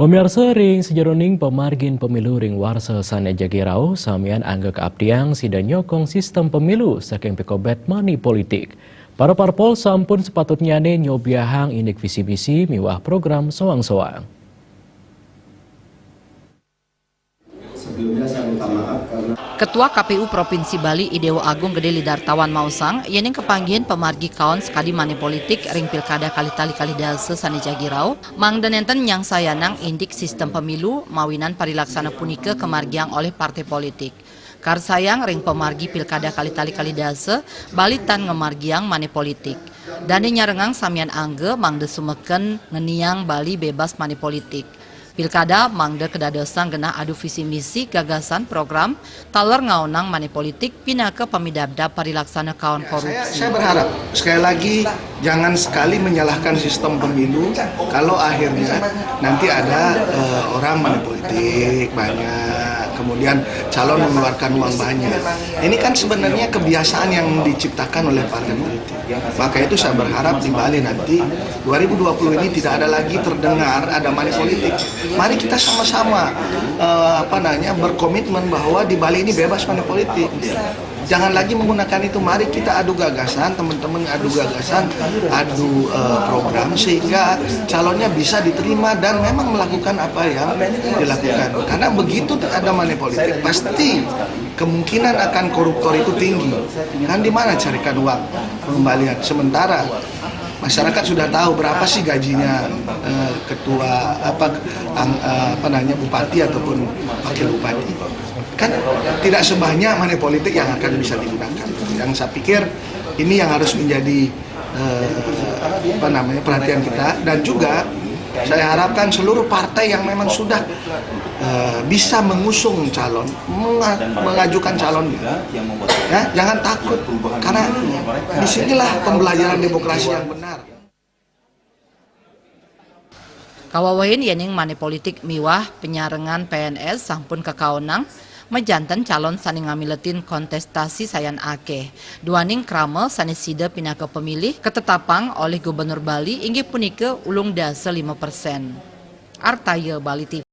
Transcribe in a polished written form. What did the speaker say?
Pemirsa ring sejeroning pemargin pemilu ring warsa sana jagirau samian angga keabdiang sida nyokong sistem pemilu saking pekobet money politik. Para parpol sampun sepatutnya nyobiahang indik visi-visi miwah program soang-soang. Sebelumnya saya minta maaf karena Ketua KPU Provinsi Bali Idewo Agung Gede Lidartawan Mausang yening kepanggihan pemargi kaon sekali money politik ring pilkada kali-tali kalidase sani jagirau mang denenten yang sayanang indik sistem pemilu mawinan parilaksana punika kemargiang oleh partai politik. Kar sayang ring pemargi pilkada kali-tali kalidase balitan ngemargiang money politik. Dani nyarengang samian angge mang desumeken ngeniang Bali bebas money politik. Pilkada mangde kedadosan genah adu visi misi gagasan program taler ngaunang money politik pinaka pemidabda parilaksana kawan korupsi. Saya berharap sekali lagi jangan sekali menyalahkan sistem pemilu kalau akhirnya nanti ada orang money politik banyak, kemudian calon mengeluarkan uang banyak. Ini kan sebenarnya kebiasaan yang diciptakan oleh partai politik. Maka itu saya berharap di Bali nanti 2020 ini tidak ada lagi terdengar ada money politik. Mari kita sama-sama berkomitmen bahwa di Bali ini bebas money politik. Jangan lagi menggunakan itu. Mari kita adu gagasan, teman-teman adu gagasan, adu program sehingga calonnya bisa diterima dan memang melakukan apa yang dilakukan. Karena begitu ada money politik, pasti kemungkinan akan koruptor itu tinggi. Kan di mana carikan uang pengembalian? Sementara masyarakat sudah tahu berapa sih gajinya ketua bupati ataupun wakil bupati. Kan tidak sebanyak money politik yang akan bisa digunakan. Yang saya pikir ini yang harus menjadi perhatian kita, dan juga saya harapkan seluruh partai yang memang sudah bisa mengusung calon, mengajukan calon, ya, jangan takut, karena disinilah pembelajaran demokrasi yang benar. Kawawain yening money politik miwah penyarengan PNS sampun kekaonang mejanten calon sani ngamiletin kontestasi sayan akeh. Duaning krama sani sida pinaka pemilih ketetapang oleh Gubernur Bali inggih punika ulung dase 5%. Artaya Bali TV.